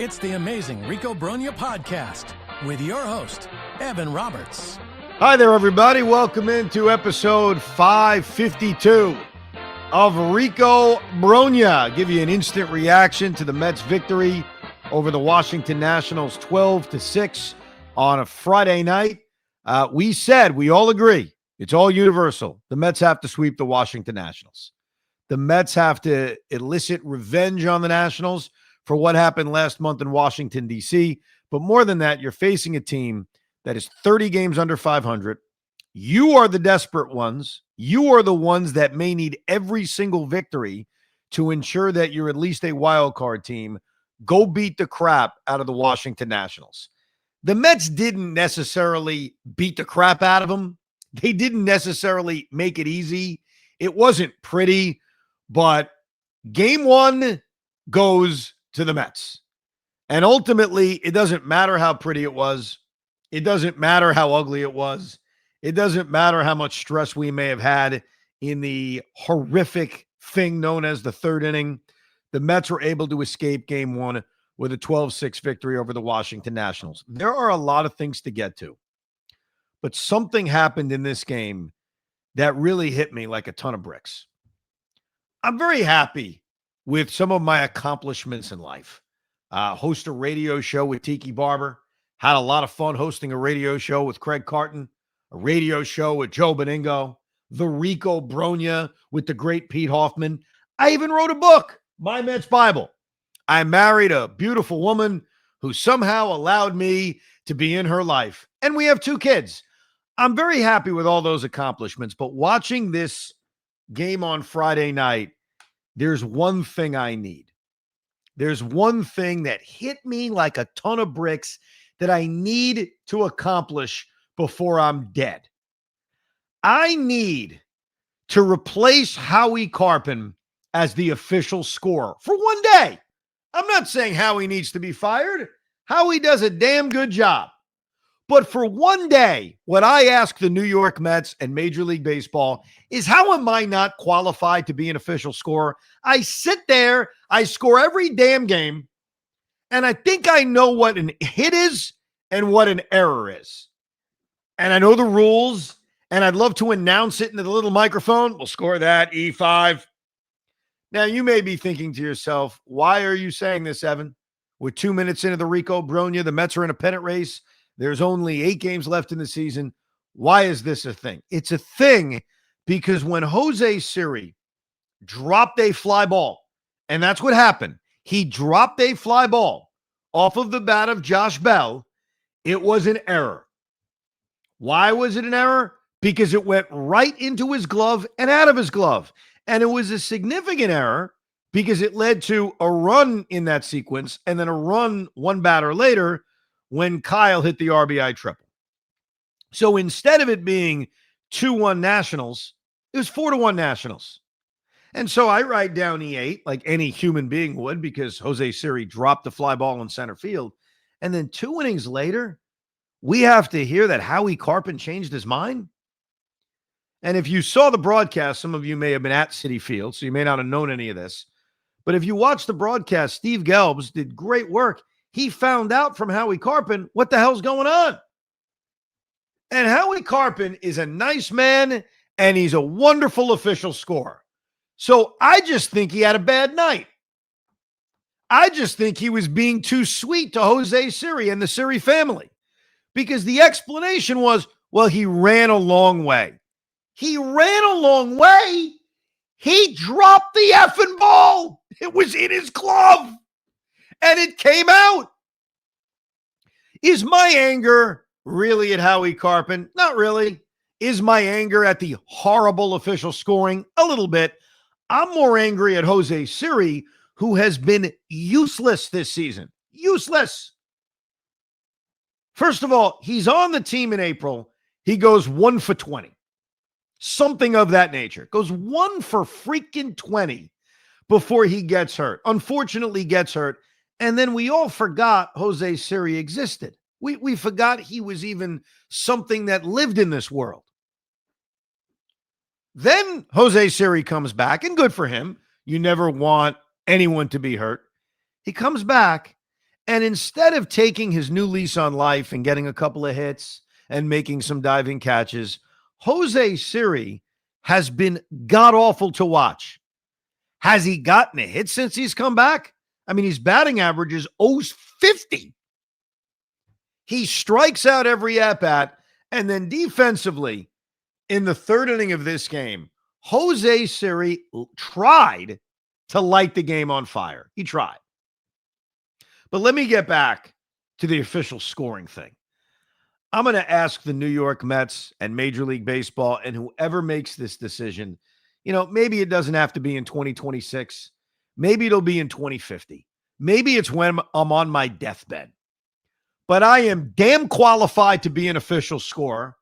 It's the amazing Rico Brogna podcast with your host, Evan Roberts. Hi there, everybody. Welcome into episode 552 of Rico Brogna. Give you an instant reaction to the Mets' victory over the Washington Nationals 12-6 on a Friday night. We all agree, it's all universal. The Mets have to sweep the Washington Nationals. The Mets have to elicit revenge on the Nationals for what happened last month in Washington, D.C. But more than that, you're facing a team that is 30 games under 500. You are the desperate ones. You are the ones that may need every single victory to ensure that you're at least a wild card team. Go beat the crap out of the Washington Nationals. The Mets didn't necessarily beat the crap out of them. They didn't necessarily make it easy. It wasn't pretty, but game one goes to the Mets. And ultimately, it doesn't matter how pretty it was. It doesn't matter how ugly it was. It doesn't matter how much stress we may have had in the horrific thing known as the third inning. The Mets were able to escape game one with a 12-6 victory over the Washington Nationals. There are a lot of things to get to, but something happened in this game that really hit me like a ton of bricks. I'm very happy with some of my accomplishments in life. Host a radio show with Tiki Barber. Had a lot of fun hosting a radio show with Craig Carton. A radio show with Joe Beningo. The Rico Brogna with the great Pete Hoffman. I even wrote a book, My Mets Bible. I married a beautiful woman who somehow allowed me to be in her life. And we have 2 kids. I'm very happy with all those accomplishments. But watching this game on Friday night, there's one thing I need. There's one thing that hit me like a ton of bricks that I need to accomplish before I'm dead. I need to replace Howie Carpin as the official scorer for one day. I'm not saying Howie needs to be fired. Howie does a damn good job. But for one day, what I ask the New York Mets and Major League Baseball is, how am I not qualified to be an official scorer? I sit there, I score every damn game, and I think I know what an hit is and what an error is. And I know the rules, and I'd love to announce it into the little microphone. We'll score that, E5. Now, you may be thinking to yourself, why are you saying this, Evan? We're 2 minutes into the Rico Brogna. The Mets are in a pennant race. There's only 8 games left in the season. Why is this a thing? It's a thing because when Jose Siri dropped a fly ball, and that's what happened. He dropped a fly ball off of the bat of Josh Bell. It was an error. Why was it an error? Because it went right into his glove and out of his glove. And it was a significant error because it led to a run in that sequence and then a run one batter later when Kyle hit the RBI triple. So instead of it being 2-1 Nationals, it was 4-1 Nationals. And so I write down E8 like any human being would because Jose Siri dropped the fly ball in center field. And then 2 innings later, we have to hear that Howie Carpin changed his mind. And if you saw the broadcast, some of you may have been at Citi Field, so you may not have known any of this. But if you watched the broadcast, Steve Gelbs did great work. He found out from Howie Carpin what the hell's going on. And Howie Carpin is a nice man, and he's a wonderful official scorer. So I just think he had a bad night. I just think he was being too sweet to Jose Siri and the Siri family. Because the explanation was, well, he ran a long way. He ran a long way? He dropped the effing ball. It was in his glove. And it came out. Is my anger really at Howie Carpin? Not really. Is my anger at the horrible official scoring? A little bit. I'm more angry at Jose Siri, who has been useless this season. Useless. First of all, he's on the team in April. He goes 1 for 20. Something of that nature. Goes 1 for freaking 20 before he gets hurt. Unfortunately, gets hurt. And then we all forgot Jose Siri existed. We forgot he was even something that lived in this world. Then Jose Siri comes back, and good for him. You never want anyone to be hurt. He comes back, And instead of taking his new lease on life and getting a couple of hits and making some diving catches, Jose Siri has been god-awful to watch. Has he gotten a hit since he's come back? I mean, his batting average is 0-50. He strikes out every at-bat, and then defensively, in the third inning of this game, Jose Siri tried to light the game on fire. He tried. But let me get back to the official scoring thing. I'm going to ask the New York Mets and Major League Baseball and whoever makes this decision, maybe it doesn't have to be in 2026. Maybe it'll be in 2050. Maybe it's when I'm on my deathbed. But I am damn qualified to be an official scorer.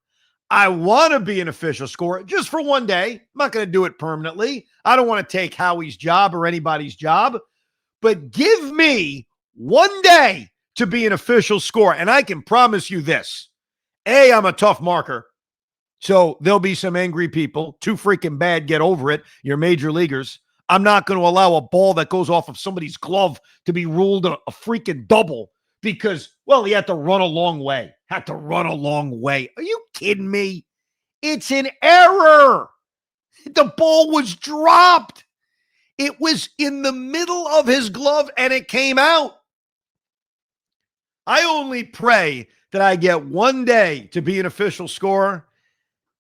I want to be an official scorer just for one day. I'm not going to do it permanently. I don't want to take Howie's job or anybody's job. But give me one day to be an official scorer. And I can promise you this. A, I'm a tough marker. So there'll be some angry people. Too freaking bad. Get over it. You're major leaguers. I'm not going to allow a ball that goes off of somebody's glove to be ruled a freaking double because, well, he had to run a long way. Had to run a long way. Are you kidding me? It's an error. The ball was dropped. It was in the middle of his glove and it came out. I only pray that I get one day to be an official scorer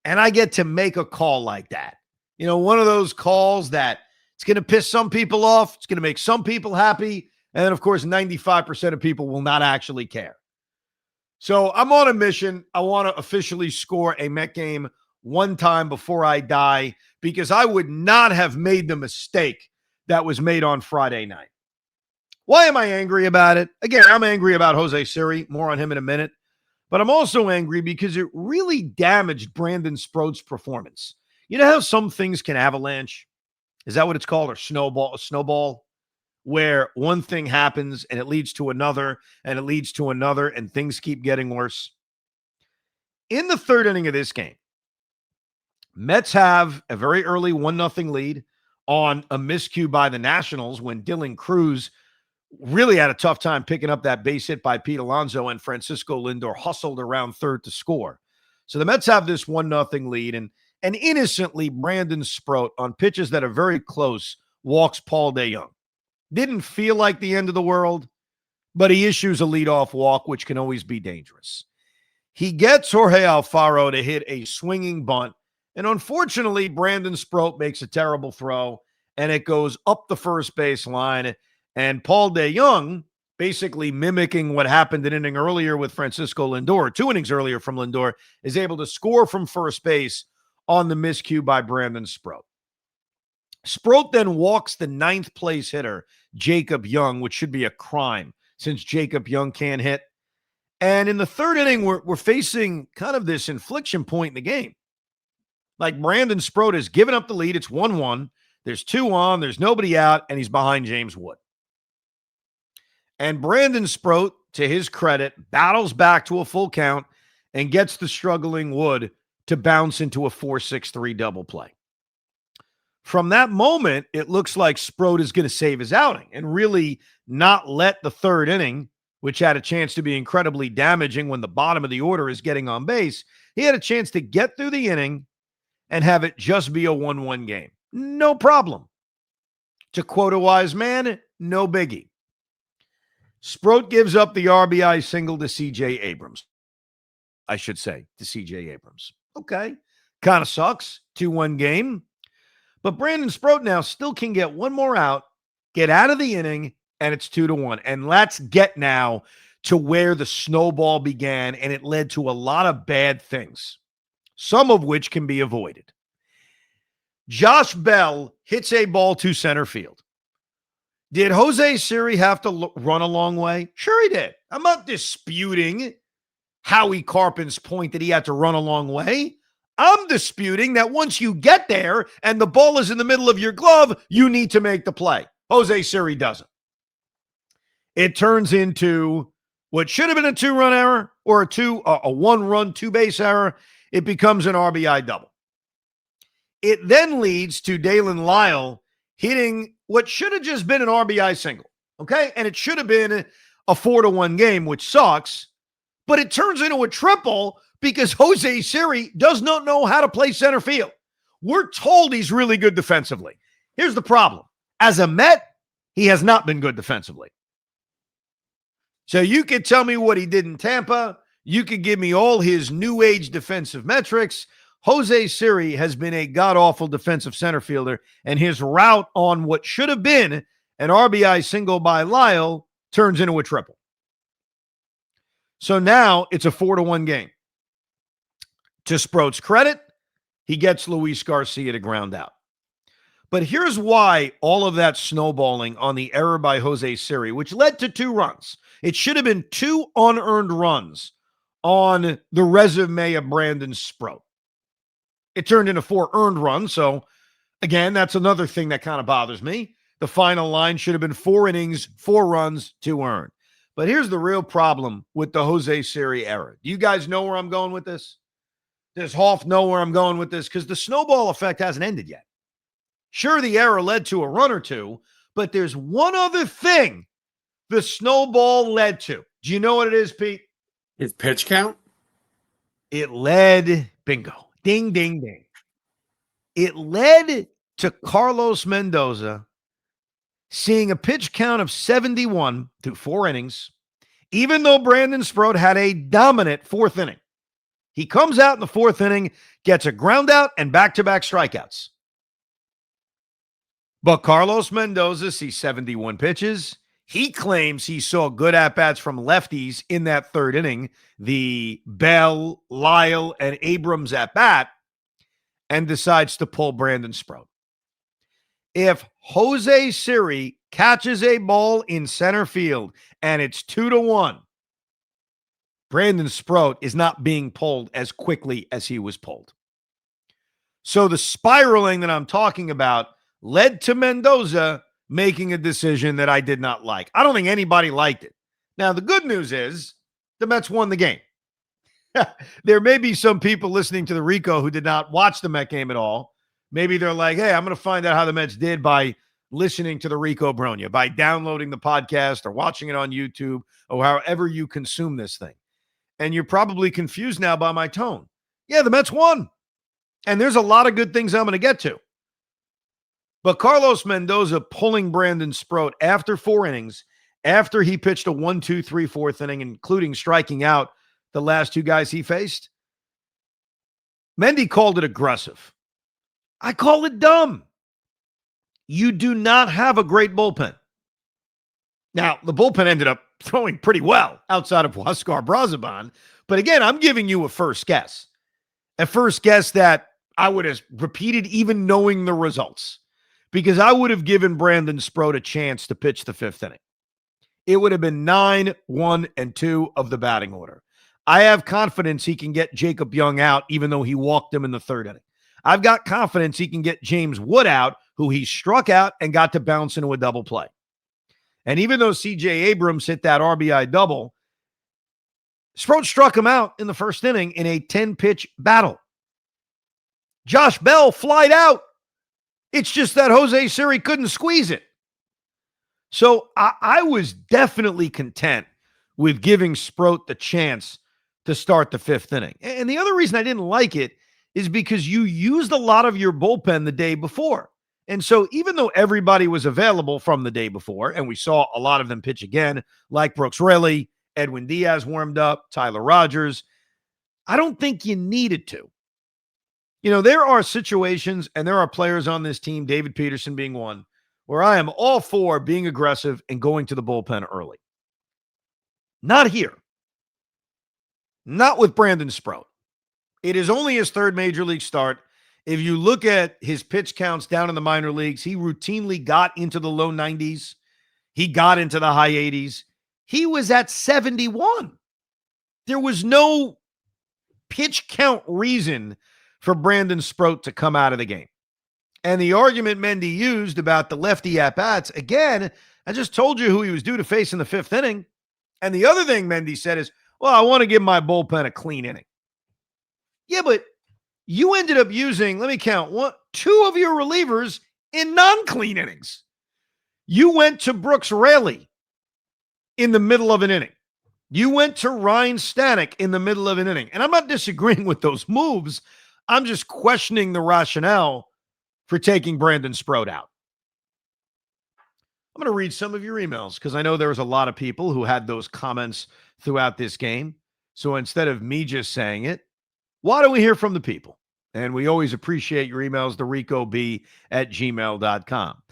and I get to make a call like that. One of those calls that it's going to piss some people off. It's going to make some people happy. And then, of course, 95% of people will not actually care. So I'm on a mission. I want to officially score a Met game one time before I die because I would not have made the mistake that was made on Friday night. Why am I angry about it? Again, I'm angry about Jose Siri. More on him in a minute. But I'm also angry because it really damaged Brandon Sproat's performance. You know how some things can avalanche? Is that what it's called? Or snowball? A snowball? Where one thing happens and it leads to another and it leads to another and things keep getting worse. In the third inning of this game, Mets have a very early 1-0 lead on a miscue by the Nationals when Dylan Cruz really had a tough time picking up that base hit by Pete Alonso and Francisco Lindor hustled around third to score. So the Mets have this 1-0 lead and innocently Brandon Sproat on pitches that are very close walks Paul DeJong. Didn't feel like the end of the world, but he issues a leadoff walk, which can always be dangerous. He gets Jorge Alfaro to hit a swinging bunt, and unfortunately, Brandon Sproat makes a terrible throw, and it goes up the first base line, and Paul DeJong, basically mimicking what happened an inning earlier with Francisco Lindor, 2 innings earlier from Lindor, is able to score from first base on the miscue by Brandon Sproat. Sproat then walks the 9th place hitter, Jacob Young, which should be a crime since Jacob Young can't hit. And in the third inning, we're facing kind of this inflection point in the game. Like Brandon Sproat has given up the lead. It's 1-1. There's 2 on. There's nobody out, and he's behind James Wood. And Brandon Sproat, to his credit, battles back to a full count and gets the struggling Wood to bounce into a 4-6-3 double play. From that moment, it looks like Sproat is going to save his outing and really not let the third inning, which had a chance to be incredibly damaging when the bottom of the order is getting on base, he had a chance to get through the inning and have it just be a 1-1 game. No problem. To quote a wise man, no biggie. Sproat gives up the RBI single to C.J. Abrams. I should say, to C.J. Abrams. Okay. Kind of sucks. 2-1 game. But Brandon Sproat now still can get one more out, get out of the inning, and it's 2-1. And let's get now to where the snowball began, and it led to a lot of bad things, some of which can be avoided. Josh Bell hits a ball to center field. Did Jose Siri have to run a long way? Sure he did. I'm not disputing Howie Carpen's point that he had to run a long way. I'm disputing that once you get there and the ball is in the middle of your glove, you need to make the play. Jose Siri doesn't. It turns into what should have been a 2-run error or a 1-run 2-base error. It becomes an RBI double. It then leads to Dalen Lyle hitting what should have just been an RBI single. Okay. And it should have been a 4-1 game, which sucks, but it turns into a triple because Jose Siri does not know how to play center field. We're told he's really good defensively. Here's the problem. As a Met, he has not been good defensively. So you could tell me what he did in Tampa. You could give me all his new age defensive metrics. Jose Siri has been a god-awful defensive center fielder, and his route on what should have been an RBI single by Lyle turns into a triple. So now it's a 4-1 game. To Sproat's credit, he gets Luis Garcia to ground out. But here's why all of that snowballing on the error by Jose Siri, which led to 2 runs. It should have been 2 unearned runs on the resume of Brandon Sproat. It turned into 4 earned runs. So, again, that's another thing that kind of bothers me. The final line should have been 4 innings, 4 runs, 2 earned. But here's the real problem with the Jose Siri error. Do you guys know where I'm going with this? Does Hoff know where I'm going with this? Because the snowball effect hasn't ended yet. Sure, the error led to a run or 2, but there's one other thing the snowball led to. Do you know what it is, Pete? His pitch count? It led, bingo, ding, ding, ding. It led to Carlos Mendoza seeing a pitch count of 71 through 4 innings, even though Brandon Sproat had a dominant 4th inning. He comes out in the 4th inning, gets a ground out and back-to-back strikeouts. But Carlos Mendoza sees 71 pitches. He claims he saw good at-bats from lefties in that 3rd inning, the Bell, Lyle, and Abrams at-bat, and decides to pull Brandon Sproat. If Jose Siri catches a ball in center field and it's 2-1, Brandon Sproat is not being pulled as quickly as he was pulled. So the spiraling that I'm talking about led to Mendoza making a decision that I did not like. I don't think anybody liked it. Now, the good news is the Mets won the game. There may be some people listening to the Rico who did not watch the Met game at all. Maybe they're like, hey, I'm going to find out how the Mets did by listening to the Rico Brogna, by downloading the podcast or watching it on YouTube or however you consume this thing. And you're probably confused now by my tone. Yeah, the Mets won. And there's a lot of good things I'm going to get to. But Carlos Mendoza pulling Brandon Sproat after 4 innings, after he pitched a 1, 2, 3, 4th inning, including striking out the last 2 guys he faced, Mendy called it aggressive. I call it dumb. You do not have a great bullpen. Now, the bullpen ended up throwing pretty well outside of Huascar Brazaban. But again, I'm giving you a first guess. A first guess that I would have repeated even knowing the results. Because I would have given Brandon Sproat a chance to pitch the 5th inning. It would have been 9, 1, and 2 of the batting order. I have confidence he can get Jacob Young out, even though he walked him in the 3rd inning. I've got confidence he can get James Wood out, who he struck out and got to bounce into a double play. And even though C.J. Abrams hit that RBI double, Sproat struck him out in the 1st inning in a 10-pitch battle. Josh Bell flied out. It's just that Jose Siri couldn't squeeze it. So I was definitely content with giving Sproat the chance to start the 5th inning. And the other reason I didn't like it is because you used a lot of your bullpen the day before. And so even though everybody was available from the day before, and we saw a lot of them pitch again, like Brooks Raley, Edwin Diaz warmed up, Tyler Rogers, I don't think you needed to. You know, there are situations and there are players on this team, David Peterson being one, where I am all for being aggressive and going to the bullpen early. Not here. Not with Brandon Sproat. It is only his 3rd major league start. If you look at his pitch counts down in the minor leagues, he routinely got into the low 90s. He got into the high 80s. He was at 71. There was no pitch count reason for Brandon Sproat to come out of the game. And the argument Mendy used about the lefty at-bats, again, I just told you who he was due to face in the 5th inning. And the other thing Mendy said is, well, I want to give my bullpen a clean inning. Yeah, but you ended up using, let me count, 2 of your relievers in non-clean innings. You went to Brooks Raley in the middle of an inning. You went to Ryan Stanek in the middle of an inning. And I'm not disagreeing with those moves. I'm just questioning the rationale for taking Brandon Sproat out. I'm going to read some of your emails because I know there was a lot of people who had those comments throughout this game. So instead of me just saying it, why don't we hear from the people? And we always appreciate your emails, thericob@gmail.com.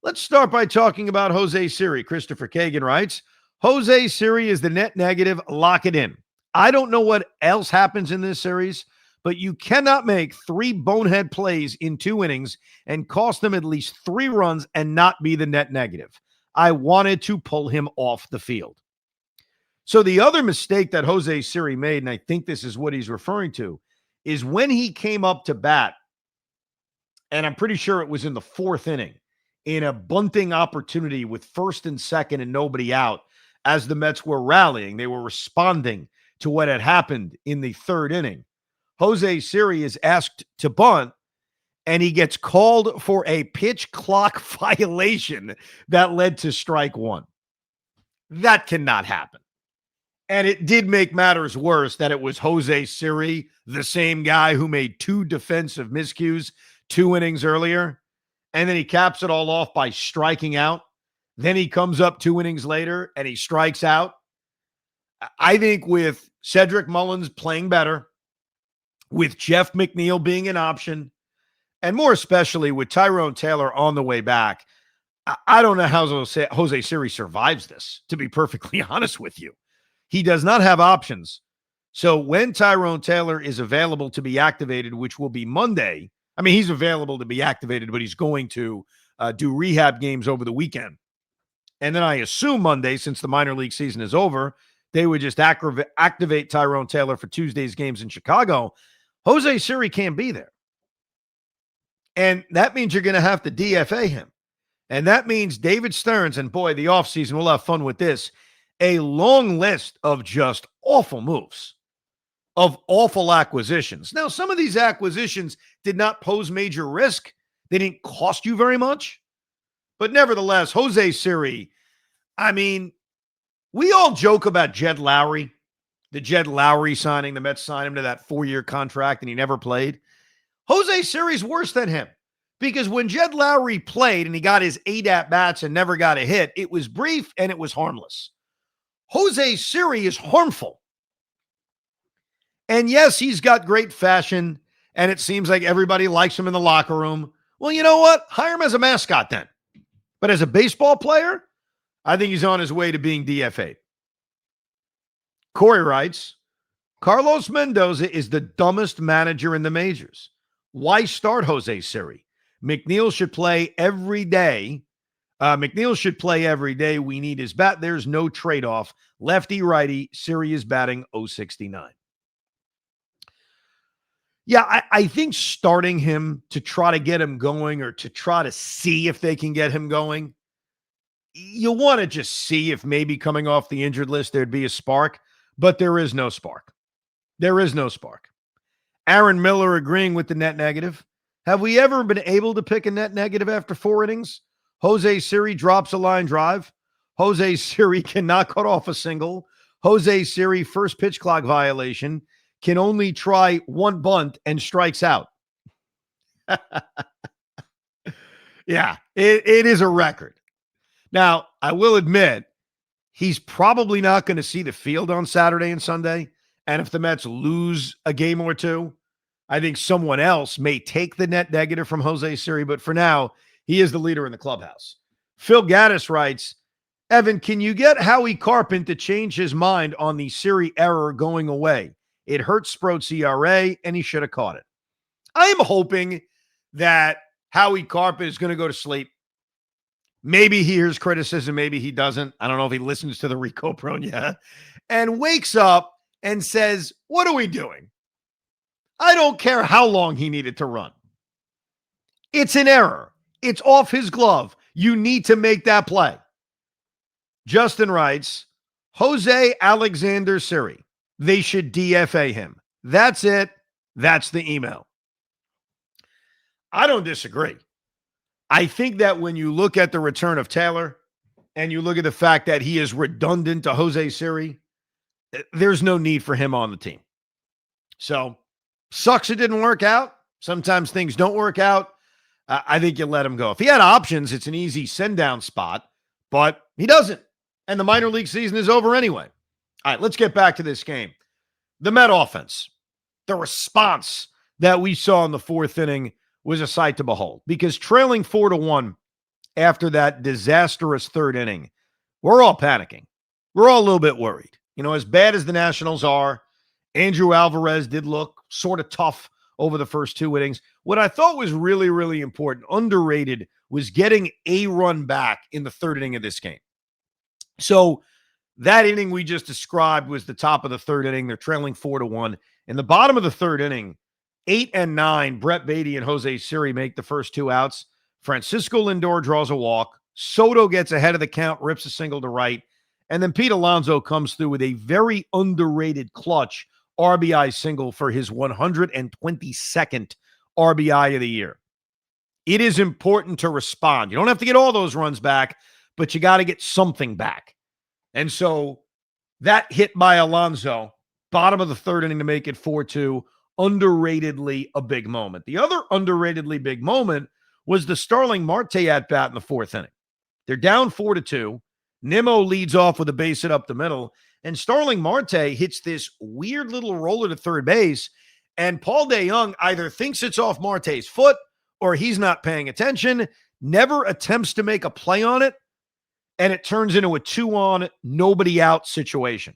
Let's start by talking about Jose Siri. Christopher Kagan writes, Jose Siri is the net negative. Lock it in. I don't know what else happens in this series, but you cannot make 3 bonehead plays in 2 innings and cost them at least 3 runs and not be the net negative. I wanted to pull him off the field. So the other mistake that Jose Siri made, and I think this is what he's referring to, is when he came up to bat, and I'm pretty sure it was in the 4th inning, in a bunting opportunity with first and second and nobody out, as the Mets were rallying, they were responding to what had happened in the 3rd inning. Jose Siri is asked to bunt, and he gets called for a pitch clock violation that led to strike 1. That cannot happen. And it did make matters worse that it was Jose Siri, the same guy who made 2 defensive miscues 2 innings earlier, and then he caps it all off by striking out. Then he comes up 2 innings later and he strikes out. I think with Cedric Mullins playing better, with Jeff McNeil being an option, and more especially with Tyrone Taylor on the way back, I don't know how Jose Siri survives this, to be perfectly honest with you. He does not have options. So when Tyrone Taylor is available to be activated, which will be Monday, I mean, he's available to be activated, but he's going to do rehab games over the weekend. And then I assume Monday, since the minor league season is over, they would just activate Tyrone Taylor for Tuesday's games in Chicago. Jose Siri can't be there. And that means you're going to have to DFA him. And that means David Stearns, and boy, the offseason, we'll have fun with this, a long list of just awful moves, of awful acquisitions. Now, some of these acquisitions did not pose major risk. They didn't cost you very much. But nevertheless, Jose Siri, I mean, we all joke about Jed Lowry, the Jed Lowry signing. The Mets signed him to that 4-year contract and he never played. Jose Siri's worse than him because when Jed Lowry played and he got his 8 at-bats and never got a hit, it was brief and it was harmless. Jose Siri is harmful. And yes, he's got great fashion, and it seems like everybody likes him in the locker room. Well, you know what? Hire him as a mascot then. But as a baseball player, I think he's on his way to being DFA'd. Corey writes, Carlos Mendoza is the dumbest manager in the majors. Why start Jose Siri? McNeil should play every day. We need his bat. There's no trade-off. Lefty, righty. Siri is batting .069. Yeah, I think starting him to try to get him going or to try to see if they can get him going, you want to just see if maybe coming off the injured list there'd be a spark, but there is no spark. There is no spark. Aaron Miller agreeing with the net negative. Have we ever been able to pick a net negative after 4 innings? Jose Siri drops a line drive. Jose Siri cannot cut off a single. Jose Siri, first pitch clock violation, can only try 1 bunt and strikes out. Yeah, it is a record. Now, I will admit, he's probably not going to see the field on Saturday and Sunday. And if the Mets lose a game or 2, I think someone else may take the net negative from Jose Siri. But for now, he is the leader in the clubhouse. Phil Gaddis writes, Evan, can you get Howie Carpenter to change his mind on the Siri error going away? It hurts Sproat's ERA, and he should have caught it. I am hoping that Howie Carpenter is going to go to sleep. Maybe he hears criticism, maybe he doesn't. I don't know if he listens to the Rico Brogna and wakes up and says, what are we doing? I don't care how long he needed to run. It's an error. It's off his glove. You need to make that play. Justin writes, Jose Alexander Siri. They should DFA him. That's it. That's the email. I don't disagree. I think that when you look at the return of Taylor, and you look at the fact that he is redundant to Jose Siri, there's no need for him on the team. So, sucks it didn't work out. Sometimes things don't work out. I think you let him go. If he had options, it's an easy send-down spot, but he doesn't. And the minor league season is over anyway. All right, let's get back to this game. The Met offense, the response that we saw in the fourth inning was a sight to behold, because trailing 4-1 after that disastrous third inning, we're all panicking. We're all a little bit worried. You know, as bad as the Nationals are, Andrew Alvarez did look sort of tough over the first two innings. What I thought was really, really important, underrated, was getting a run back in the third inning of this game. So that inning we just described was the top of the third inning. They're trailing 4-1. In the bottom of the third inning, 8 and 9, Brett Beatty and Jose Siri make the first two outs. Francisco Lindor draws a walk. Soto gets ahead of the count, rips a single to right. And then Pete Alonso comes through with a very underrated clutch RBI single for his 122nd RBI of the year. It is important to respond. You don't have to get all those runs back, but you got to get something back. And so that hit by Alonso, bottom of the third inning to make it 4-2, underratedly a big moment. The other underratedly big moment was the Starling Marte at-bat in the fourth inning. They're down 4-2. Nimmo leads off with a base hit up the middle, and Starling Marte hits this weird little roller to third base, and Paul DeJong either thinks it's off Marte's foot or he's not paying attention, never attempts to make a play on it, and it turns into a 2-on, nobody-out situation.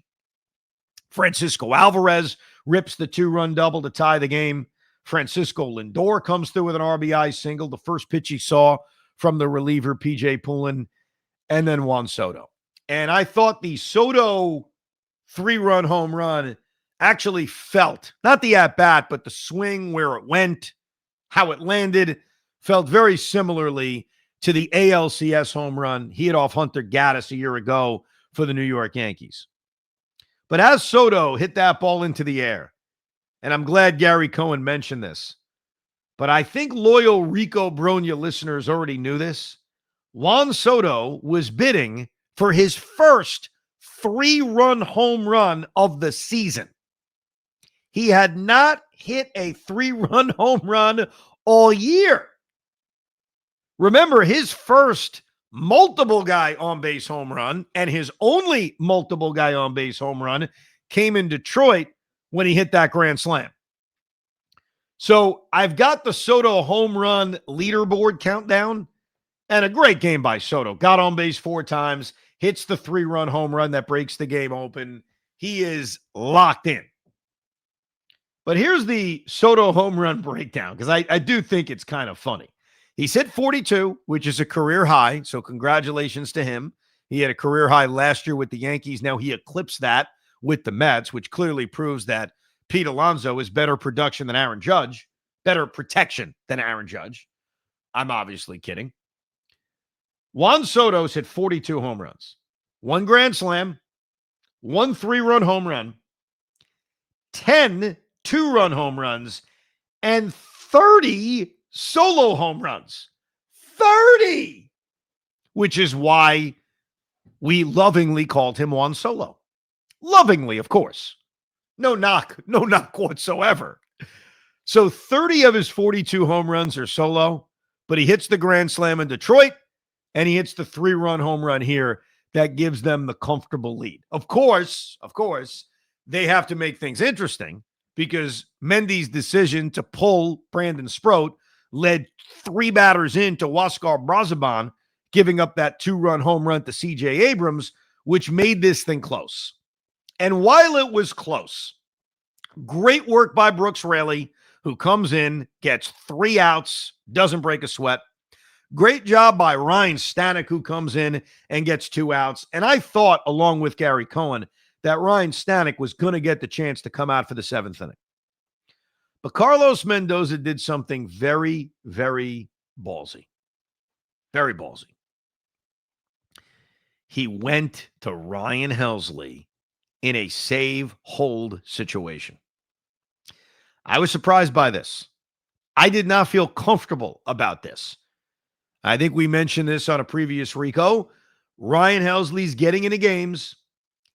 Francisco Alvarez rips the 2-run double to tie the game. Francisco Lindor comes through with an RBI single, the first pitch he saw from the reliever, P.J. Poulin, and then Juan Soto. And I thought the Soto 3-run home run actually felt, not the at-bat, but the swing, where it went, how it landed, felt very similarly to the ALCS home run he hit off Hunter Gaddis a year ago for the New York Yankees. But as Soto hit that ball into the air, and I'm glad Gary Cohen mentioned this, but I think loyal Rico Brogna listeners already knew this, Juan Soto was bidding for his first 3-run home run of the season. He had not hit a 3-run home run all year. Remember, his first multiple guy on base home run and his only multiple guy on base home run came in Detroit when he hit that grand slam. So I've got the Soto home run leaderboard countdown, and a great game by Soto. Got on base 4 times, hits the 3-run home run that breaks the game open. He is locked in. But here's the Soto home run breakdown, because I do think it's kind of funny. He's hit 42, which is a career high, so congratulations to him. He had a career high last year with the Yankees. Now he eclipsed that with the Mets, which clearly proves that Pete Alonso is better production than Aaron Judge, better protection than Aaron Judge. I'm obviously kidding. Juan Soto's hit 42 home runs, 1 grand slam, 1 3-run home run, 10 2-run home runs, and 30 solo home runs. 30! Which is why we lovingly called him Juan Solo. Lovingly, of course. No knock whatsoever. So 30 of his 42 home runs are solo, but he hits the grand slam in Detroit, and he hits the 3-run home run here that gives them the comfortable lead. Of course, they have to make things interesting, because Mendy's decision to pull Brandon Sproat led 3 batters into Huascar Brazoban giving up that 2-run home run to C.J. Abrams, which made this thing close. And while it was close, great work by Brooks Raley, who comes in, gets 3 outs, doesn't break a sweat. Great job by Ryan Stanek, who comes in and gets 2 outs. And I thought, along with Gary Cohen, that Ryan Stanek was going to get the chance to come out for the 7th inning. But Carlos Mendoza did something very, very ballsy. Very ballsy. He went to Ryan Helsley in a save-hold situation. I was surprised by this. I did not feel comfortable about this. I think we mentioned this on a previous Rico. Ryan Helsley's getting into games.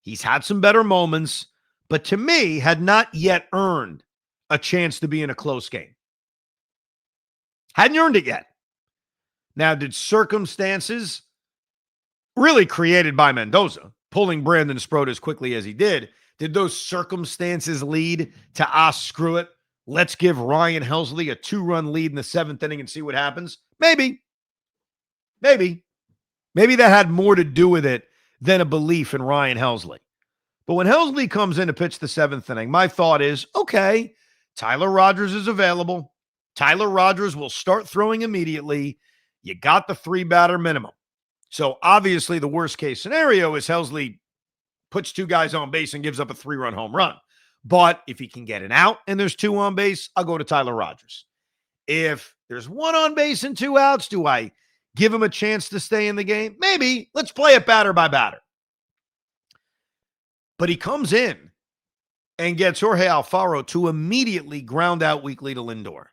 He's had some better moments, but to me, had not yet earned a chance to be in a close game. Hadn't earned it yet. Now, did circumstances really created by Mendoza, pulling Brandon Sproat as quickly as he did those circumstances lead to, screw it, let's give Ryan Helsley a 2-run lead in the 7th inning and see what happens? Maybe. Maybe that had more to do with it than a belief in Ryan Helsley. But when Helsley comes in to pitch the 7th inning, my thought is, okay, Tyler Rogers is available. Tyler Rogers will start throwing immediately. You got the 3-batter minimum. So obviously the worst case scenario is Helsley puts 2 guys on base and gives up a 3-run home run. But if he can get an out and there's 2 on base, I'll go to Tyler Rogers. If there's 1 on base and 2 outs, do I give him a chance to stay in the game? Maybe. Let's play it batter by batter. But he comes in and gets Jorge Alfaro to immediately ground out weakly to Lindor.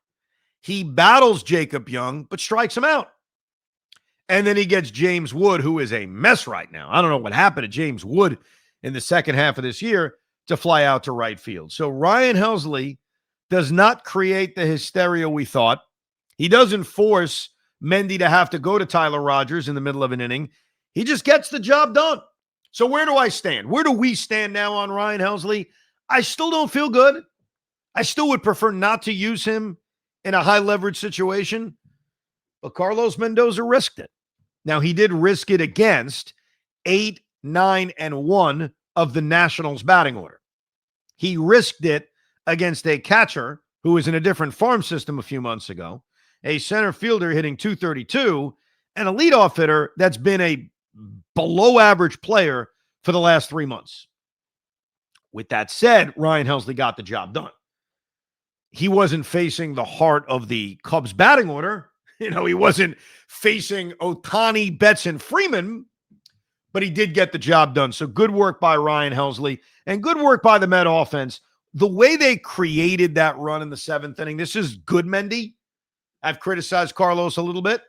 He battles Jacob Young, but strikes him out. And then he gets James Wood, who is a mess right now. I don't know what happened to James Wood in the second half of this year, to fly out to right field. So Ryan Helsley does not create the hysteria we thought. He doesn't force Mendy to have to go to Tyler Rogers in the middle of an inning. He just gets the job done. So where do I stand? Where do we stand now on Ryan Helsley? I still don't feel good. I still would prefer not to use him in a high leverage situation, but Carlos Mendoza risked it. Now, he did risk it against 8, 9, and 1 of the Nationals batting order. He risked it against a catcher who was in a different farm system a few months ago, a center fielder hitting .232, and a leadoff hitter that's been a below average player for the last 3 months. With that said, Ryan Helsley got the job done. He wasn't facing the heart of the Cubs batting order. He wasn't facing Ohtani, Betts, and Freeman, but he did get the job done. So good work by Ryan Helsley and good work by the Met offense. The way they created that run in the 7th inning, this is good Mendy. I've criticized Carlos a little bit,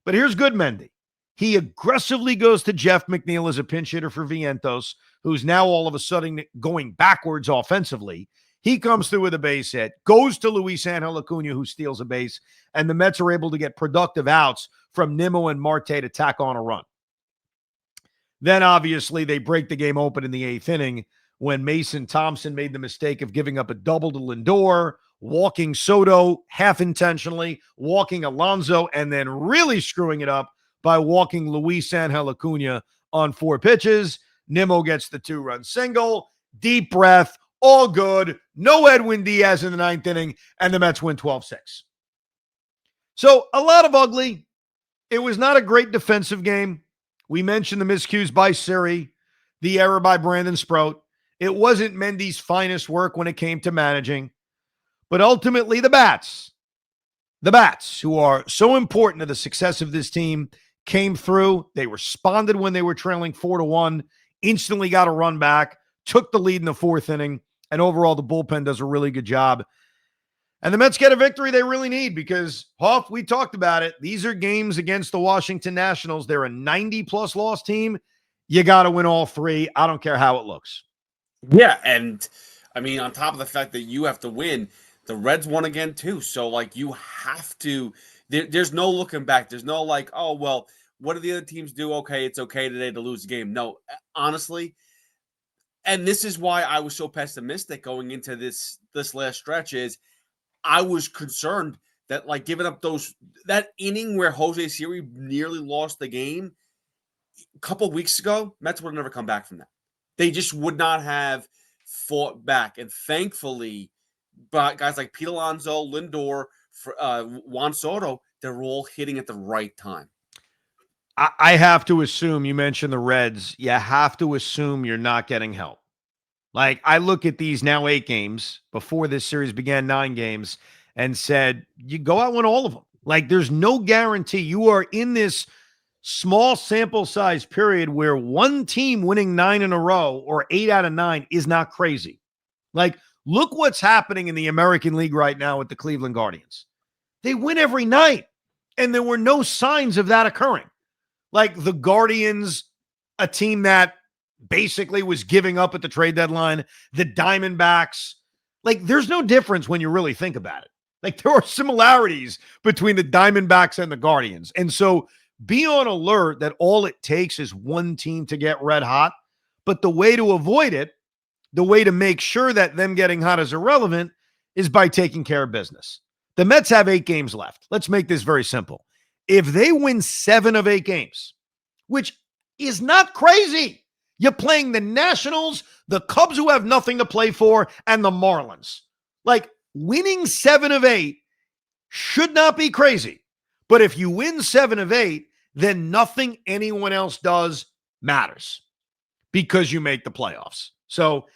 but here's good Mendy. He aggressively goes to Jeff McNeil as a pinch hitter for Vientos, who's now all of a sudden going backwards offensively. He comes through with a base hit, goes to Luis Angel Acuna, who steals a base, and the Mets are able to get productive outs from Nimmo and Marte to tack on a run. Then, obviously, they break the game open in the 8th inning when Mason Thompson made the mistake of giving up a double to Lindor, walking Soto half intentionally, walking Alonso, and then really screwing it up by walking Luis Angel Acuna on 4 pitches. Nimmo gets the 2-run single, deep breath, all good, no Edwin Diaz in the 9th inning, and the Mets win 12-6. So a lot of ugly. It was not a great defensive game. We mentioned the miscues by Siri, the error by Brandon Sproat. It wasn't Mendy's finest work when it came to managing. But ultimately, the bats, who are so important to the success of this team, came through. They responded when they were trailing 4-1, instantly got a run back, took the lead in the 4th inning, and overall, the bullpen does a really good job. And the Mets get a victory they really need because, Hoff, we talked about it. These are games against the Washington Nationals. They're a 90-plus loss team. You got to win all 3. I don't care how it looks. Yeah, and, I mean, on top of the fact that you have to win, the Reds won again, too. So, you have to – there's no looking back. There's no, oh, well, what do the other teams do? Okay, it's okay today to lose the game. No, honestly – and this is why I was so pessimistic going into this last stretch is I was concerned that giving up that inning where Jose Siri nearly lost the game a couple weeks ago, Mets would have never come back from that. They just would not have fought back. And thankfully, guys like Pete Alonso, Lindor, Juan Soto, they're all hitting at the right time. I have to assume, you mentioned the Reds, you have to assume you're not getting help. I look at these now 8 games, before this series began 9 games, and said, you go out and win all of them. There's no guarantee. You are in this small sample size period where one team winning 9 in a row or 8 out of 9 is not crazy. Look what's happening in the American League right now with the Cleveland Guardians. They win every night, and there were no signs of that occurring. The Guardians a team that basically was giving up at the trade deadline. The Diamondbacks, like, there's no difference when you really think about it. Like, there are similarities between the Diamondbacks and the Guardians. And so be on alert that all it takes is one team to get red hot. But the way to avoid it, the way to make sure that them getting hot is irrelevant, is by taking care of business. The Mets have 8 games left. Let's make this very simple. If they win 7 of 8 games, which is not crazy, you're playing the Nationals, the Cubs who have nothing to play for, and the Marlins. Like, winning 7 of 8 should not be crazy. But if you win 7 of 8, then nothing anyone else does matters because you make the playoffs. So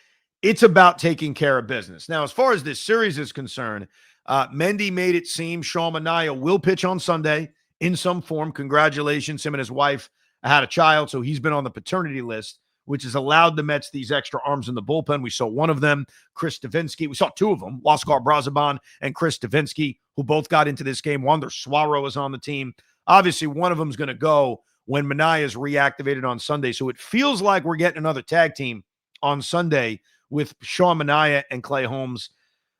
it's about taking care of business. Now, as far as this series is concerned, Mendy made it seem Sean Manaea will pitch on Sunday in some form. Congratulations. Him and his wife had a child, so he's been on the paternity list, which has allowed the Mets these extra arms in the bullpen. We saw one of them, Chris Davinsky. We saw 2 of them, Oscar Brazaban and Chris Davinsky, who both got into this game. Wander Suaro is on the team. Obviously, one of them is going to go when Manaea is reactivated on Sunday. So it feels like we're getting another tag team on Sunday with Sean Manaea and Clay Holmes.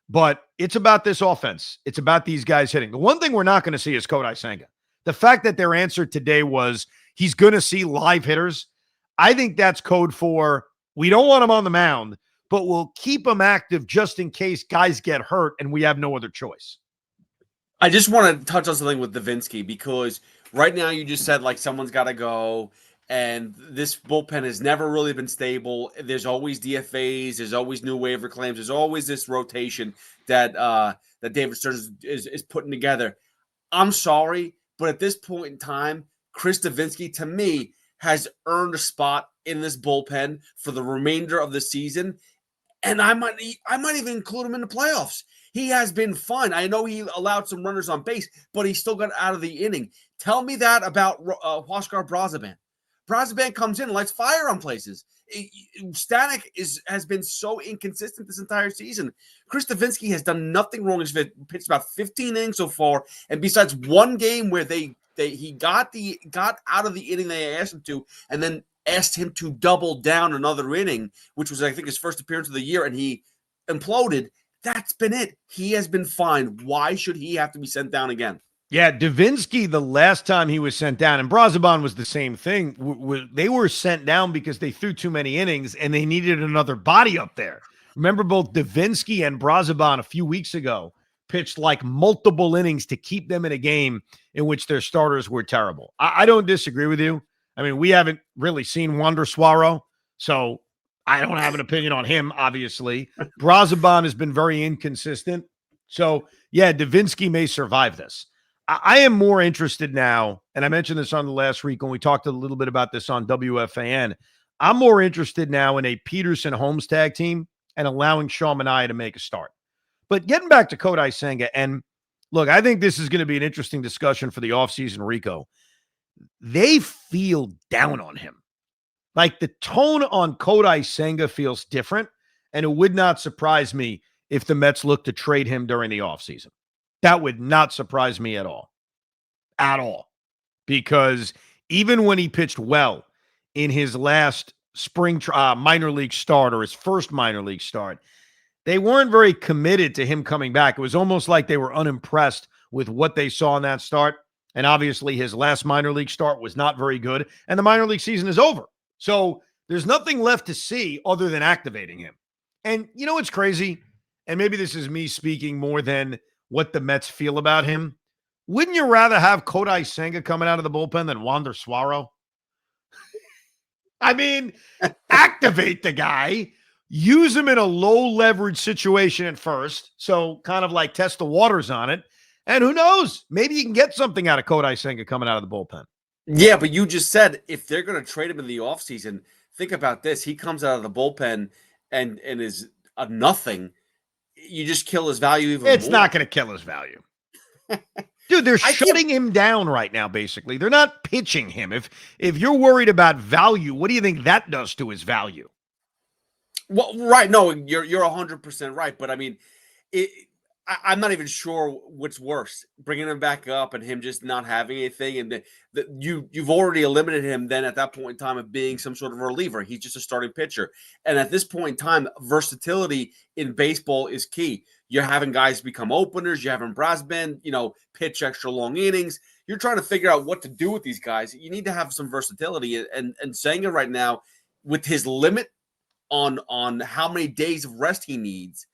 But it's about this offense. It's about these guys hitting. The one thing we're not going to see is Kodai Senga. The fact that their answer today was he's going to see live hitters, I think that's code for we don't want him on the mound, but we'll keep him active just in case guys get hurt and we have no other choice. I just want to touch on something with Davinsky because right now you just said like someone's got to go, and this bullpen has never really been stable. There's always DFAs, there's always new waiver claims, there's always this rotation that David Stearns is putting together. I'm sorry, but at this point in time, Chris Davinsky to me has earned a spot in this bullpen for the remainder of the season, and I might even include him in the playoffs. He has been fine. I know he allowed some runners on base, but he still got out of the inning. Tell me that about Huascar Brazaban. Brazaban comes in and lights fire on places. Stanek has been so inconsistent this entire season. Chris Davinsky has done nothing wrong. He's pitched about 15 innings so far, and besides one game where he got out of the inning they asked him to, and then asked him to double down another inning, which was, I think, his first appearance of the year, and he imploded. That's been it. He has been fine. Why should he have to be sent down again? Yeah, Davinsky, the last time he was sent down, and Brazaban was the same thing. They were sent down because they threw too many innings and they needed another body up there. Remember, both Davinsky and Brazaban a few weeks ago pitched like multiple innings to keep them in a game in which their starters were terrible. I don't disagree with you. I mean, we haven't really seen Wander Suaro, so I don't have an opinion on him, obviously. Brazaban has been very inconsistent. So, yeah, Davinsky may survive this. I am more interested now, and I mentioned this on the last week when we talked a little bit about this on WFAN. I'm more interested now in a Peterson-Holmes tag team and allowing Sean Manaea to make a start. But getting back to Kodai Senga, and look, I think this is going to be an interesting discussion for the offseason, Rico. They feel down on him. Like, the tone on Kodai Senga feels different, and it would not surprise me if the Mets look to trade him during the offseason. That would not surprise me at all. At all. Because even when he pitched well in his last spring minor league start, or his first minor league start, they weren't very committed to him coming back. It was almost like they were unimpressed with what they saw in that start. And obviously his last minor league start was not very good, and the minor league season is over. So there's nothing left to see other than activating him. And you know what's crazy? And maybe this is me speaking more than what the Mets feel about him. Wouldn't you rather have Kodai Senga coming out of the bullpen than Wander Suaro? I mean, activate the guy, use him in a low leverage situation at first. So kind of like test the waters on it. And who knows? Maybe you can get something out of Kodai Senga coming out of the bullpen. Yeah, but you just said if they're going to trade him in the offseason, think about this. He comes out of the bullpen and is a nothing. You just kill his value even more. It's not going to kill his value. Dude, they're shutting him down right now, basically. They're not pitching him. If you're worried about value, what do you think that does to his value? Well, right. No, you're 100% right. But I mean, I'm not even sure what's worse, bringing him back up and him just not having anything, and you've already eliminated him. Then at that point in time of being some sort of reliever, he's just a starting pitcher. And at this point in time, versatility in baseball is key. You're having guys become openers. You're having Brasben, pitch extra long innings. You're trying to figure out what to do with these guys. You need to have some versatility. And Senga right now, with his limit on how many days of rest he needs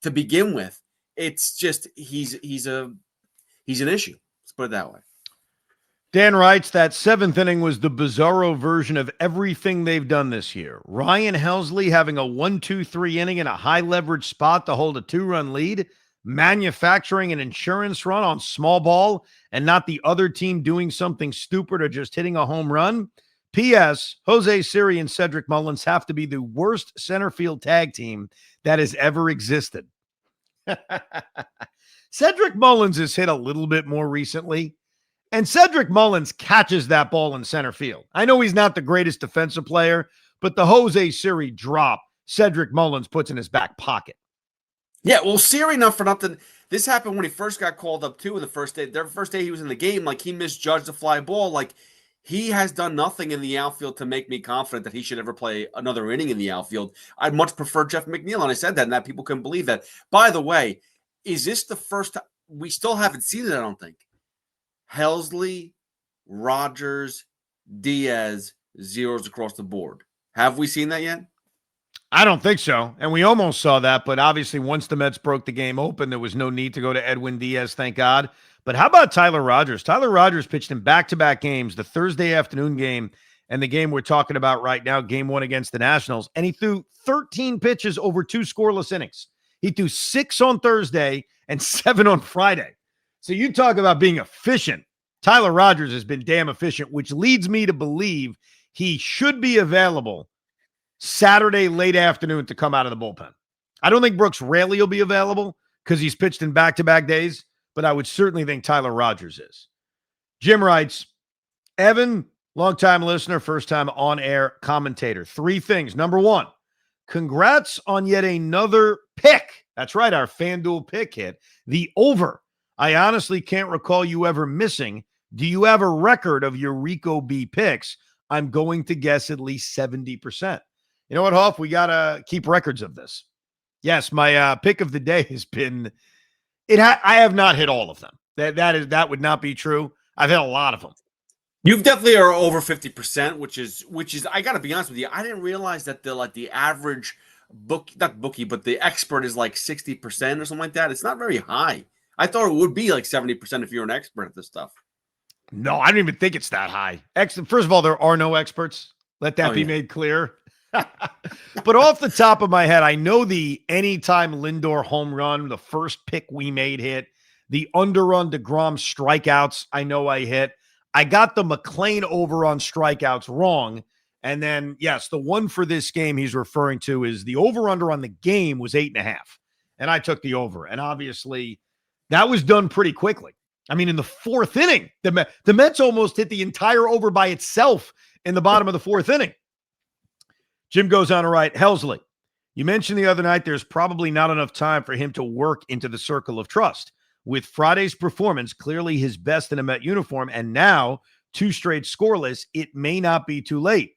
to begin with. It's just he's an issue. Let's put it that way. Dan writes that seventh inning was the bizarro version of everything they've done this year. Ryan Helsley having a 1-2-3 inning in a high leverage spot to hold a 2-run lead, manufacturing an insurance run on small ball and not the other team doing something stupid or just hitting a home run. P.S. Jose Siri and Cedric Mullins have to be the worst center field tag team that has ever existed. Cedric Mullins has hit a little bit more recently, and Cedric Mullins catches that ball in center field. I know he's not the greatest defensive player, but the Jose Siri drop, Cedric Mullins puts in his back pocket. Yeah, well, Siri, not for nothing. This happened when he first got called up, too, in the first day. Their first day he was in the game, like, he misjudged the fly ball. Like, he has done nothing in the outfield to make me confident that he should ever play another inning in the outfield. I'd much prefer Jeff McNeil, and I said that, and that people couldn't believe that. By the way, is this the first time? We still haven't seen it, I don't think. Helsley, Rogers, Diaz, zeros across the board. Have we seen that yet? I don't think so. And we almost saw that, but obviously once the Mets broke the game open, there was no need to go to Edwin Diaz, thank God. But how about Tyler Rogers? Tyler Rogers pitched in back-to-back games, the Thursday afternoon game and the game we're talking about right now, game one against the Nationals, and he threw 13 pitches over 2 scoreless innings. He threw 6 on Thursday and 7 on Friday. So you talk about being efficient. Tyler Rogers has been damn efficient, which leads me to believe he should be available Saturday late afternoon to come out of the bullpen. I don't think Brooks Raley will be available because he's pitched in back-to-back days, but I would certainly think Tyler Rogers is. Jim writes, Evan, longtime listener, first-time on-air commentator. 3 things. Number 1, congrats on yet another pick. That's right, our FanDuel pick hit. The over. I honestly can't recall you ever missing. Do you have a record of your Rico B picks? I'm going to guess at least 70%. You know what, Hoff? We got to keep records of this. Yes, my pick of the day has been I have not hit all of them. That would not be true. I've hit a lot of them. You've definitely are over 50%, which is I got to be honest with you. I didn't realize that the average not bookie, but the expert is like 60% or something like that. It's not very high. I thought it would be like 70% if you're an expert at this stuff. No, I don't even think it's that high. First of all, there are no experts. Let that be made clear. But off the top of my head, I know the anytime Lindor home run, the first pick we made hit, the underrun DeGrom strikeouts, I know I hit. I got the McClain over on strikeouts wrong. And then, yes, the one for this game he's referring to is the over-under on the game was 8.5. And I took the over. And obviously, that was done pretty quickly. I mean, in the 4th inning, the Mets almost hit the entire over by itself in the bottom of the 4th inning. Jim goes on to write, Helsley, you mentioned the other night there's probably not enough time for him to work into the circle of trust. With Friday's performance, clearly his best in a Met uniform, and now 2 straight scoreless, it may not be too late.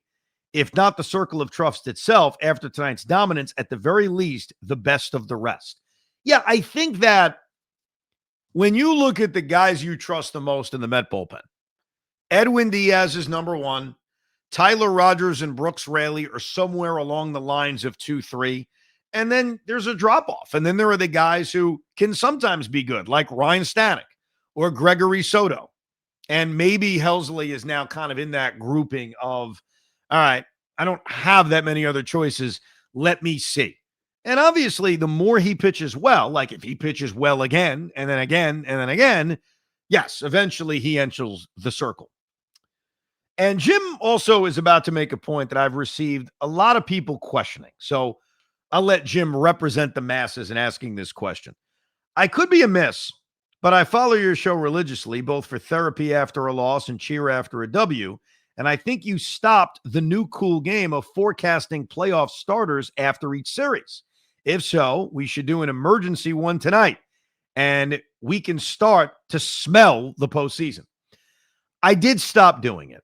If not the circle of trust itself, after tonight's dominance, at the very least, the best of the rest. Yeah, I think that when you look at the guys you trust the most in the Met bullpen, Edwin Diaz is number 1. Tyler Rogers and Brooks Raley are somewhere along the lines of 2-3. And then there's a drop-off. And then there are the guys who can sometimes be good, like Ryan Stanek or Gregory Soto. And maybe Helsley is now kind of in that grouping of, all right, I don't have that many other choices. Let me see. And obviously, the more he pitches well, like if he pitches well again, and then again, and then again, yes, eventually he enters the circle. And Jim also is about to make a point that I've received a lot of people questioning. So I'll let Jim represent the masses in asking this question. I could be amiss, but I follow your show religiously, both for therapy after a loss and cheer after a W. And I think you stopped the new cool game of forecasting playoff starters after each series. If so, we should do an emergency one tonight. and we can start to smell the postseason. I did stop doing it.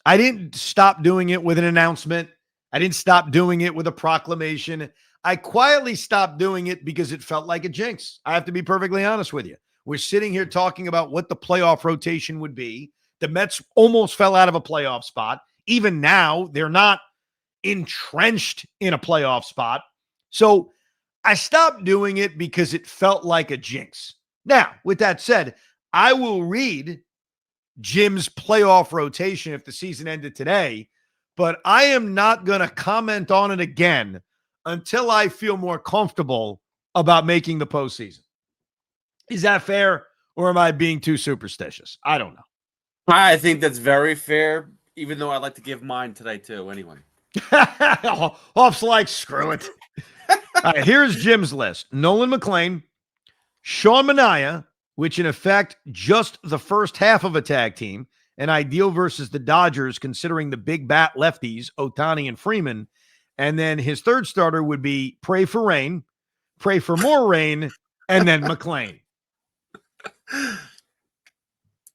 I didn't stop doing it with an announcement. I didn't stop doing it with a proclamation. I quietly stopped doing it because it felt like a jinx. I have to be perfectly honest with you. We're sitting here talking about what the playoff rotation would be. The Mets almost fell out of a playoff spot. Even now, they're not entrenched in a playoff spot. So I stopped doing it because it felt like a jinx. Now, with that said, I will read Jim's playoff rotation if the season ended today, but I am not going to comment on it again until I feel more comfortable about making the postseason. Is that fair, or am I being too superstitious? I don't know. I think that's very fair, even though I'd like to give mine today too. Anyway, Hoff's like, screw it. All right, here's Jim's list. Nolan McLean, Sean Manaea, which in effect just the first half of a tag team, an ideal versus the Dodgers considering the big bat lefties, Ohtani and Freeman. And then his third starter would be pray for rain, pray for more rain, and then McLean.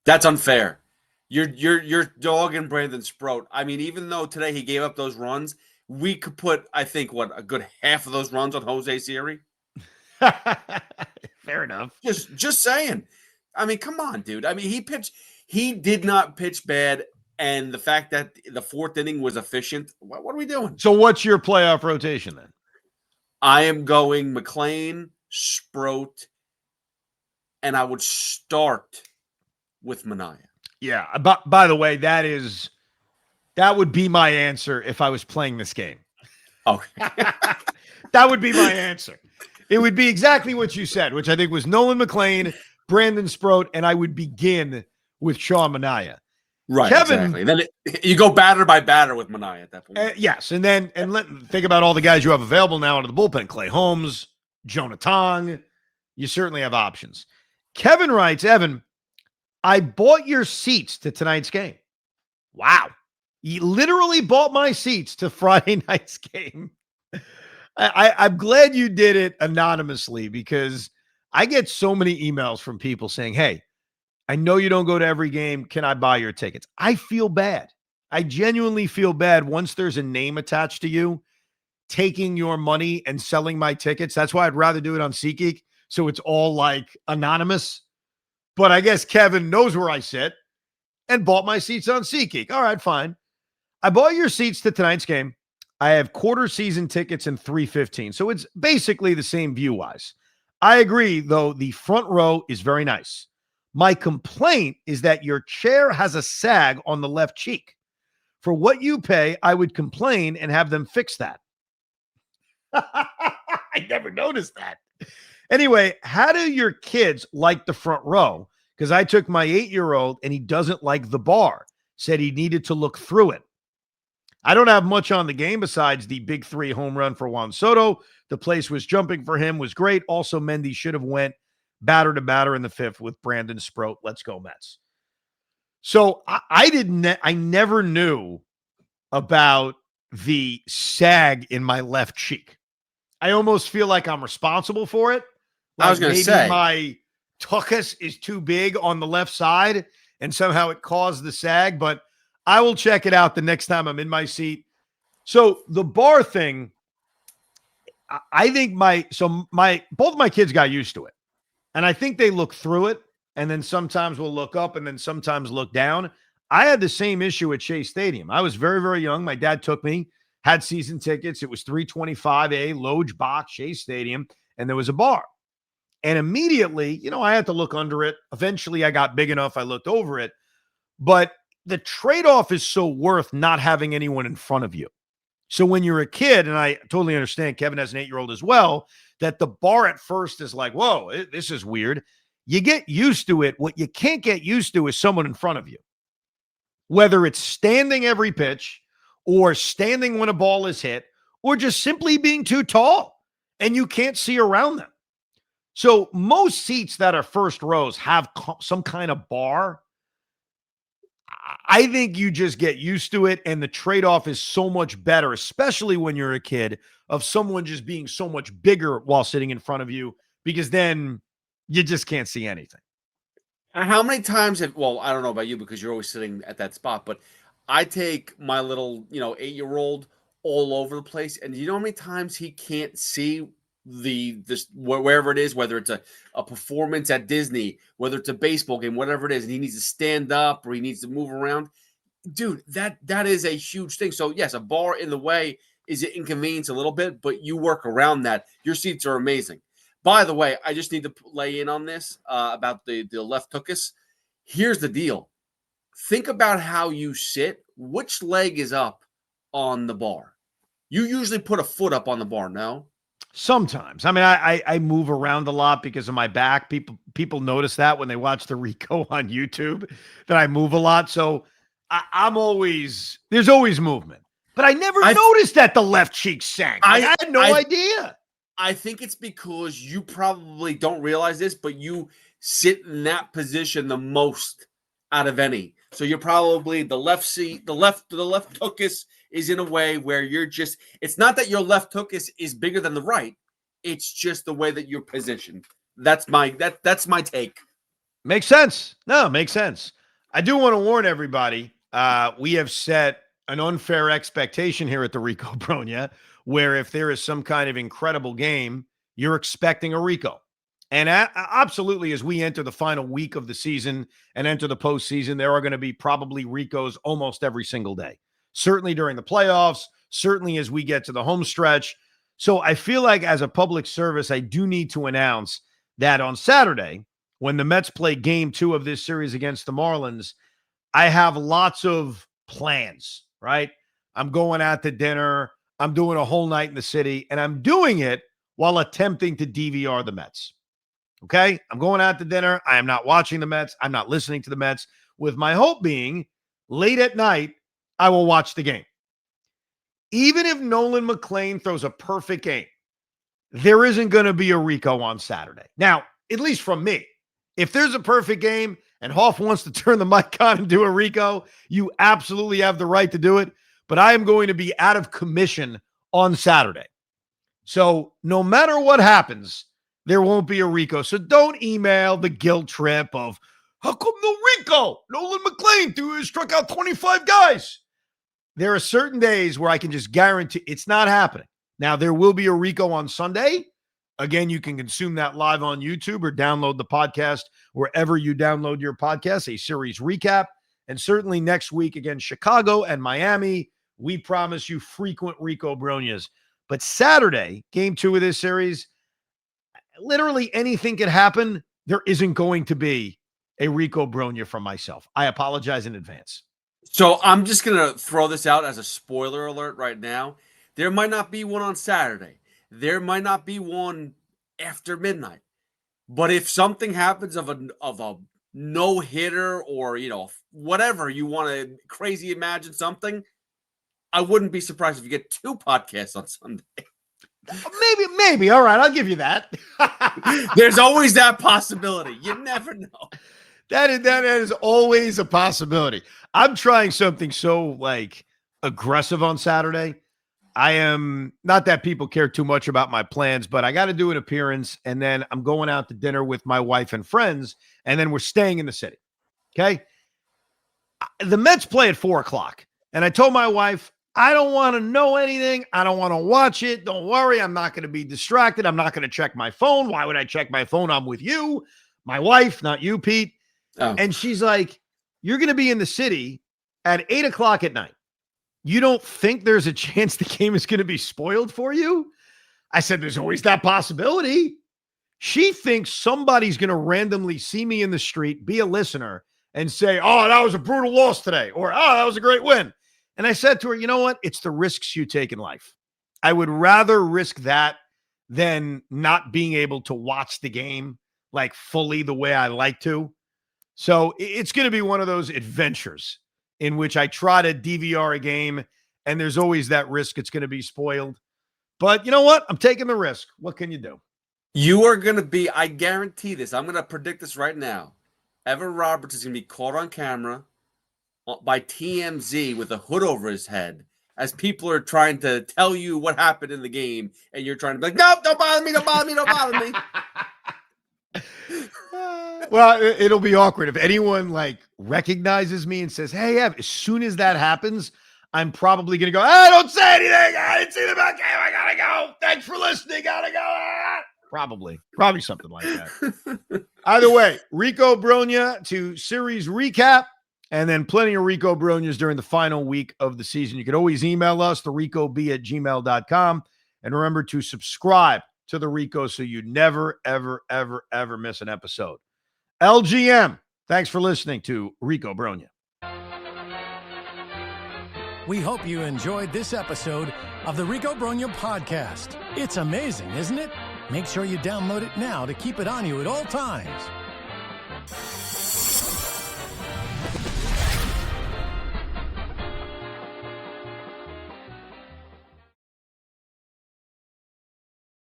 That's unfair. You're dogging Brandon Sproat. I mean, even though today he gave up those runs, we could put, I think, a good half of those runs on Jose Siri. Fair enough. Just saying. I mean, come on, dude. I mean, he did not pitch bad, and the fact that the fourth inning was efficient, what are we doing? So what's your playoff rotation then? I am going McLean, Sproat, and I would start with Manaea. Yeah. By the way, that would be my answer if I was playing this game. Oh, that would be my answer. It would be exactly what you said, which I think was Nolan McLean, Brandon Sproat, and I would begin with Sean Manaea. Right, Kevin, exactly. Then you go batter by batter with Manaea at that point. Yes, and think about all the guys you have available now into the bullpen. Clay Holmes, Jonah Tong. You certainly have options. Kevin writes, Evan, I bought your seats to tonight's game. Wow. You literally bought my seats to Friday night's game. I'm glad you did it anonymously because I get so many emails from people saying, hey, I know you don't go to every game. Can I buy your tickets? I feel bad. I genuinely feel bad once there's a name attached to you taking your money and selling my tickets. That's why I'd rather do it on SeatGeek. So it's all like anonymous. But I guess Kevin knows where I sit and bought my seats on SeatGeek. All right, fine. I bought your seats to tonight's game. I have quarter season tickets and 315. So it's basically the same view-wise. I agree, though, the front row is very nice. My complaint is that your chair has a sag on the left cheek. For what you pay, I would complain and have them fix that. I never noticed that. Anyway, how do your kids like the front row? Because I took my 8-year-old and he doesn't like the bar. Said he needed to look through it. I don't have much on the game besides the big 3 home run for Juan Soto. The place was jumping for him, was great. Also, Mendy should have went batter to batter in the 5th with Brandon Sproat. Let's go Mets. So I never knew about the sag in my left cheek. I almost feel like I'm responsible for it. Like I was going to say my tuchus is too big on the left side and somehow it caused the sag, but I will check it out the next time I'm in my seat. So the bar thing, I think both my kids got used to it. And I think they look through it and then sometimes we'll look up and then sometimes look down. I had the same issue at Shea Stadium. I was very, very young. My dad took me, had season tickets. It was 325A, Loge box, Shea Stadium, and there was a bar. And immediately, I had to look under it. Eventually, I got big enough. I looked over it. But the trade-off is so worth not having anyone in front of you. So when you're a kid, and I totally understand Kevin has an 8-year-old as well, that the bar at first is like, whoa, this is weird. You get used to it. What you can't get used to is someone in front of you. Whether it's standing every pitch or standing when a ball is hit or just simply being too tall and you can't see around them. So most seats that are first rows have some kind of bar. I think you just get used to it, and the trade-off is so much better, especially when you're a kid, of someone just being so much bigger while sitting in front of you, because then you just can't see anything. How many times I don't know about you because you're always sitting at that spot, but I take my little, 8-year-old all over the place. And you know how many times he can't see wherever it is, whether it's a performance at Disney, whether it's a baseball game, whatever it is, and he needs to stand up or he needs to move around. Dude, that is a huge thing. So yes, a bar in the way is an inconvenience a little bit, but you work around that. Your seats are amazing. By the way, I just need to lay in on this about the left hookus. Here's the deal. Think about how you sit. Which leg is up on the bar? You usually put a foot up on the bar, no? Sometimes. I mean, I move around a lot because of my back. People notice that when they watch the Rico on YouTube that I move a lot. So there's always movement. But I never noticed that the left cheek sank. I had no idea. I think it's because you probably don't realize this, but you sit in that position the most out of any. So you're probably the left hookus is in a way where it's not that your left hookus is bigger than the right. It's just the way that you're positioned. That's my take. Makes sense. No, makes sense. I do want to warn everybody. We have set an unfair expectation here at the Rico Brogna, where if there is some kind of incredible game, you're expecting a Rico. And absolutely, as we enter the final week of the season and enter the postseason, there are going to be probably Ricos almost every single day. Certainly during the playoffs, certainly as we get to the home stretch. So I feel like as a public service, I do need to announce that on Saturday, when the Mets play game 2 of this series against the Marlins, I have lots of plans, right? I'm going out to dinner. I'm doing a whole night in the city, and I'm doing it while attempting to DVR the Mets. Okay? I'm going out to dinner. I am not watching the Mets. I'm not listening to the Mets, with my hope being late at night, I will watch the game. Even if Nolan McLean throws a perfect game, there isn't going to be a Rico on Saturday. Now, at least from me. If there's a perfect game and Hoff wants to turn the mic on and do a Rico, you absolutely have the right to do it. But I am going to be out of commission on Saturday. So no matter what happens, there won't be a Rico. So don't email the guilt trip of, how come no Rico? Nolan McLean struck out 25 guys. There are certain days where I can just guarantee it's not happening. Now, there will be a Rico on Sunday. Again, you can consume that live on YouTube or download the podcast wherever you download your podcast, a series recap. And certainly next week against Chicago and Miami, we promise you frequent Rico Brognas. But Saturday, game 2 of this series, literally anything could happen. There isn't going to be a Rico Brogna from myself. I apologize in advance. So I'm just going to throw this out as a spoiler alert right now. There might not be one on Saturday. There might not be one after midnight. But if something happens of a no-hitter or, whatever you want to crazy imagine something, I wouldn't be surprised if you get 2 podcasts on Sunday. Maybe. All right, I'll give you that. There's always that possibility. You never know. That is always a possibility. I'm trying something so aggressive on Saturday. I am not that people care too much about my plans, but I got to do an appearance, and then I'm going out to dinner with my wife and friends, and then we're staying in the city. Okay. The Mets play at 4:00. And I told my wife, I don't want to know anything. I don't want to watch it. Don't worry. I'm not going to be distracted. I'm not going to check my phone. Why would I check my phone? I'm with you, my wife, not you, Pete. Oh. And she's like, you're going to be in the city at 8:00 at night. You don't think there's a chance the game is going to be spoiled for you? I said, there's always that possibility. She thinks somebody's going to randomly see me in the street, be a listener, and say, oh, that was a brutal loss today, or oh, that was a great win. And I said to her, you know what? It's the risks you take in life. I would rather risk that than not being able to watch the game fully the way I like to. So it's going to be one of those adventures in which I try to DVR a game, and there's always that risk it's going to be spoiled. But you know what? I'm taking the risk. What can you do? You are going to be, I guarantee this, I'm going to predict this right now. Evan Roberts is going to be caught on camera by TMZ with a hood over his head as people are trying to tell you what happened in the game, and you're trying to be like, nope, don't bother me, don't bother me, don't bother me. Well, it'll be awkward if anyone like recognizes me and says, "Hey, Ev," as soon as that happens, I'm probably going to go, "I don't say anything. I didn't see the back game. I got to go. Thanks for listening. Got to go." Probably something like that. Either way, Rico Brogna to series recap, and then plenty of Rico Brognas during the final week of the season. You can always email us, thericob@gmail.com. And remember to subscribe to the Rico so you never, ever, ever, ever miss an episode. LGM, thanks for listening to Rico Brogna. We hope you enjoyed this episode of the Rico Brogna podcast. It's amazing, isn't it? Make sure you download it now to keep it on you at all times.